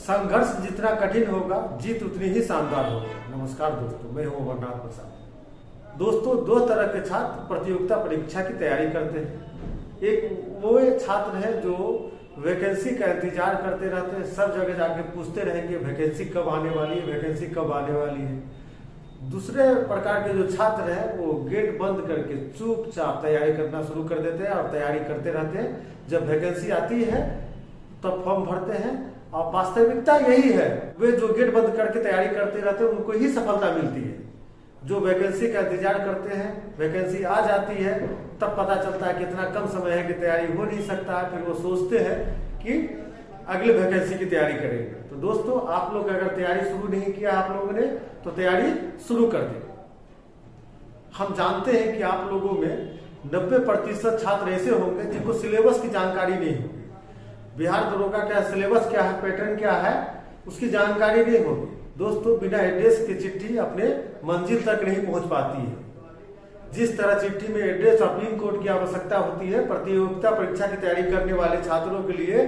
संघर्ष जितना कठिन होगा जीत उतनी ही शानदार होगी। नमस्कार दोस्तों, मैं हूं अमरनाथ प्रसाद। दोस्तों, दो तरह के छात्र प्रतियोगिता परीक्षा की तैयारी करते हैं। एक वो छात्र है जो वैकेंसी का इंतजार करते रहते हैं, सब जगह जाके पूछते रहेंगे वैकेंसी कब आने वाली है, वैकेंसी कब आने वाली है। दूसरे प्रकार के जो छात्र हैं वो गेट बंद करके चुपचाप तैयारी करना शुरू कर देते हैं और तैयारी करते रहते हैं। जब वैकेंसी आती है तब फॉर्म भरते हैं और वास्तविकता यही है, वे जो गेट बंद करके तैयारी करते रहते हैं उनको ही सफलता मिलती है। जो वैकेंसी का इंतजार करते हैं, वैकेंसी आ जाती है तब पता चलता है कि इतना कम समय है कि तैयारी हो नहीं सकता है। फिर वो सोचते हैं कि अगले वैकेंसी की तैयारी करेंगे। तो दोस्तों, आप लोग अगर तैयारी शुरू नहीं किया आप लोगों ने तो तैयारी शुरू कर दें। हम जानते हैं कि आप लोगों में 90% छात्र ऐसे होंगे जिनको सिलेबस की जानकारी नहीं होगी। बिहार दरोगा का सिलेबस क्या है, पैटर्न क्या है, उसकी जानकारी नहीं होगी। दोस्तों, बिना एड्रेस की चिट्ठी अपने मंजिल तक नहीं पहुंच पाती है। जिस तरह चिट्ठी में एड्रेस और पिन कोड की आवश्यकता होती है, प्रतियोगिता परीक्षा की तैयारी करने वाले छात्रों के लिए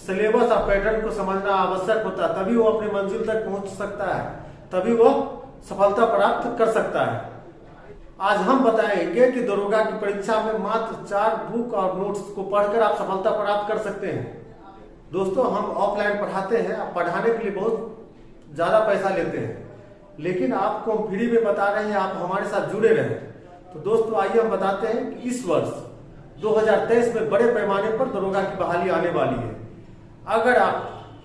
सिलेबस और पैटर्न को समझना आवश्यक होता है। तभी वो अपने मंजिल तक पहुंच सकता है, तभी वो सफलता प्राप्त कर सकता है। आज हम बताएंगे कि दरोगा की परीक्षा में मात्र 4 बुक और नोट्स को पढ़कर आप सफलता प्राप्त कर सकते हैं। दोस्तों, हम ऑफलाइन पढ़ाते हैं, आप पढ़ाने के लिए बहुत ज्यादा पैसा लेते हैं, लेकिन आपको हम फ्री में बता रहे हैं, आप हमारे साथ जुड़े रहें। तो दोस्तों, आइए हम बताते हैं कि इस वर्ष 2023 में बड़े पैमाने पर दरोगा की बहाली आने वाली है। अगर आप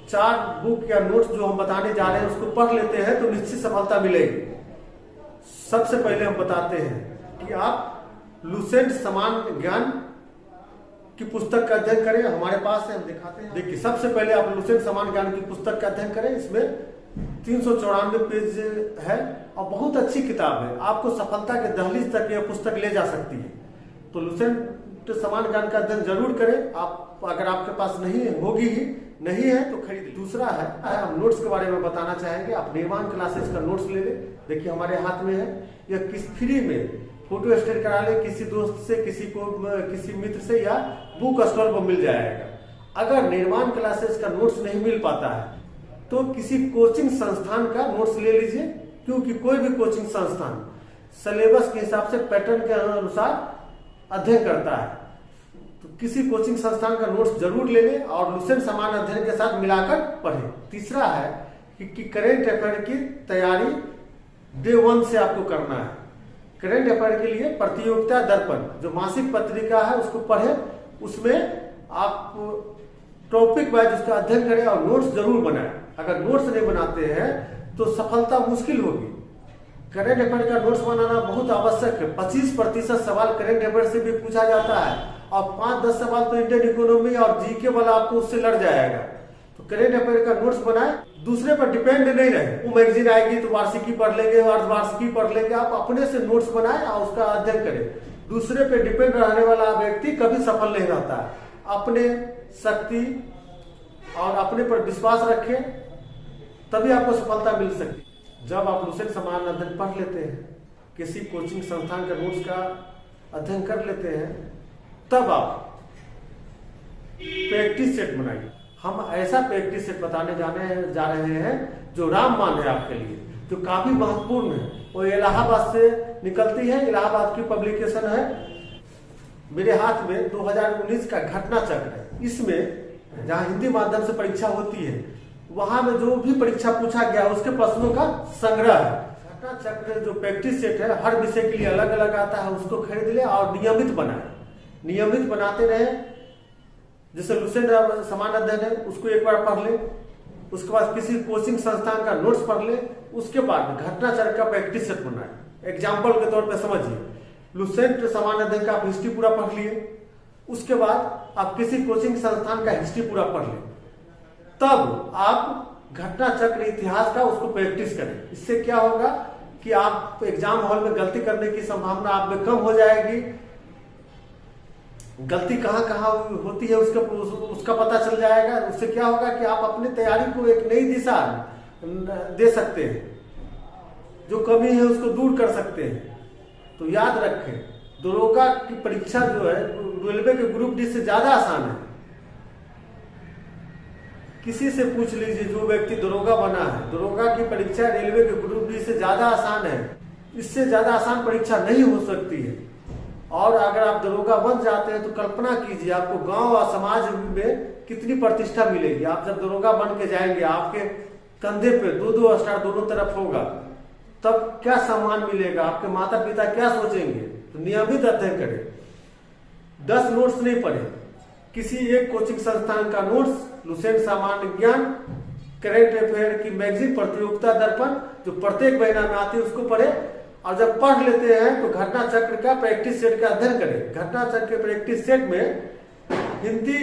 4 बुक या नोट्स जो हम बताने जा रहे हैं उसको पढ़ लेते हैं तो निश्चित सफलता मिलेगी। सबसे पहले हम बताते हैं कि आप लुसेंट समान ज्ञान की पुस्तक का अध्ययन करें। हमारे पास है, हम दिखाते हैं। देखिए, सबसे पहले आप लुसेंट समान ज्ञान की पुस्तक का अध्ययन करें। इसमें 394 पेज है और बहुत अच्छी किताब है। आपको सफलता के दहलीज तक यह पुस्तक ले जा सकती है। तो लुसेंट समान ज्ञान का अध्ययन जरूर करें। आप अगर आपके पास नहीं है तो खरीद। दूसरा है, हम नोट्स के बारे में बताना चाहेंगे। आप निर्माण क्लासेस का नोट्स ले लें। देखिए, हमारे हाथ में है, यह किस फ्री में फोटो स्टेट करा ले, किसी दोस्त से, किसी मित्र से या बुक स्टॉल पर मिल जाएगा। अगर निर्माण क्लासेस का नोट्स नहीं मिल पाता है तो किसी कोचिंग संस्थान का नोट्स ले लीजिए, क्योंकि कोई भी कोचिंग संस्थान सिलेबस के हिसाब से पैटर्न के अनुसार अध्ययन करता है। तो किसी कोचिंग संस्थान का नोट्स जरूर ले लें और लुसेंट समान अध्ययन के साथ मिलाकर पढ़ें। तीसरा है कि करंट अफेयर की तैयारी डे 1 से आपको करना है। करंट अफेयर के लिए प्रतियोगिता दर्पण जो मासिक पत्रिका है उसको पढ़ें। उसमें आप टॉपिक वाइज उसका अध्ययन करें और नोट्स जरूर बनाएं। अगर नोट्स नहीं बनाते हैं तो सफलता मुश्किल होगी। करंट अफेयर का नोट्स बनाना बहुत आवश्यक है। 25% सवाल करंट अफेयर से भी पूछा जाता है और 5-10 सवाल तो इंडियन इकोनॉमी और जीके वाला आपको उससे लड़ जाएगा। तो करंट अफेयर का नोट्स बनाएं। दूसरे पर डिपेंड नहीं रहे, वो मैगजीन आएगी तो वार्षिकी पढ़ लेंगे, अर्धवार्षिकी पढ़ लेंगे। आप अपने से नोट्स बनाएं और उसका अध्ययन करें। दूसरे पे डिपेंड रहने वाला व्यक्ति कभी सफल नहीं रहता है। अपने शक्ति और अपने पर विश्वास रखें, तभी आपको सफलता मिल सकती है। जब आप लुसेंट समान अध्ययन पढ़ लेते हैं, किसी कोचिंग संस्थान का नोट्स का अध्ययन कर लेते हैं, तब आप प्रैक्टिस सेट बनाइए। हम ऐसा प्रैक्टिस सेट बताने जा रहे हैं जो रामबाण है आपके लिए, जो काफी महत्वपूर्ण है। वो इलाहाबाद से निकलती है, इलाहाबाद की पब्लिकेशन है। मेरे हाथ में 2019 का घटना चक्र है। इसमें जहां हिंदी माध्यम से परीक्षा होती है वहां में जो भी परीक्षा पूछा गया उसके प्रश्नों का संग्रह है। घटना चक्र जो प्रैक्टिस सेट है हर विषय के लिए अलग अलग आता है, उसको खरीद ले और नियमित बनाए। नियमित बनाते रहे। जैसे लुसेंट समान अध्ययन है उसको एक बार पढ़ ले, उसके बाद किसी कोचिंग संस्थान का नोट्स पढ़ ले, उसके बाद घटना चक्र का प्रैक्टिस सेट बनाए। एग्जाम्पल के तौर पर समझिए, लुसेंट समान अध्ययन का आप हिस्ट्री पूरा पढ़ लिए, उसके बाद आप किसी कोचिंग संस्थान का हिस्ट्री पूरा पढ़ ले, तब आप घटना चक्र इतिहास का उसको प्रैक्टिस करें। इससे क्या होगा कि आप एग्जाम हॉल में गलती करने की संभावना आप में कम हो जाएगी। गलती कहाँ होती है उसका पता चल जाएगा। उससे क्या होगा कि आप अपनी तैयारी को एक नई दिशा दे सकते हैं, जो कमी है उसको दूर कर सकते हैं। तो याद रखें, दरोगा की परीक्षा जो है रेलवे के ग्रुप डी से ज्यादा आसान है। किसी से पूछ लीजिए जो व्यक्ति दरोगा बना है, दरोगा की परीक्षा रेलवे के ग्रुप डी से ज्यादा आसान है। इससे ज्यादा आसान परीक्षा नहीं हो सकती है। और अगर आप दरोगा बन जाते हैं तो कल्पना कीजिए आपको गांव और समाज में कितनी प्रतिष्ठा मिलेगी। आप जब दरोगा बन के जाएंगे, आपके कंधे पे दो स्टार दोनों तरफ होगा, तब क्या सम्मान मिलेगा, आपके माता पिता क्या सोचेंगे। तो नियमित अध्ययन करें, 10 नोट्स नहीं पढ़े, किसी एक कोचिंग संस्थान का नोट्स, लुसेंट सामान्य ज्ञान, करेंट अफेयर की मैगजीन प्रतियोगिता दर्पण जो प्रत्येक महीना में आती है उसको पढ़े। और जब पढ़ लेते हैं तो घटना चक्र का प्रैक्टिस सेट का अध्ययन करें। घटना चक्र के प्रैक्टिस सेट में हिंदी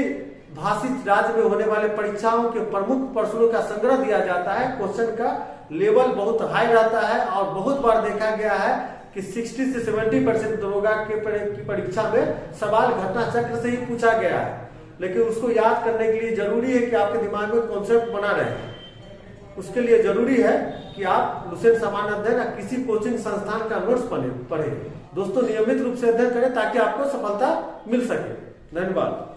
भाषी राज्य में होने वाले परीक्षाओं के प्रमुख प्रश्नों का संग्रह दिया जाता है। क्वेश्चन का लेवल बहुत हाई रहता है और बहुत बार देखा गया है कि 60 से 70% दरोगा की परीक्षा में सवाल घटना चक्र से ही पूछा गया है। लेकिन उसको याद करने के लिए जरूरी है कि आपके दिमाग में कॉन्सेप्ट बना रहे। उसके लिए जरूरी है कि आप लुसेंट सामान्य अध्ययन या किसी कोचिंग संस्थान का नोट्स पढ़े। दोस्तों नियमित रूप से अध्ययन करें ताकि आपको सफलता मिल सके। धन्यवाद।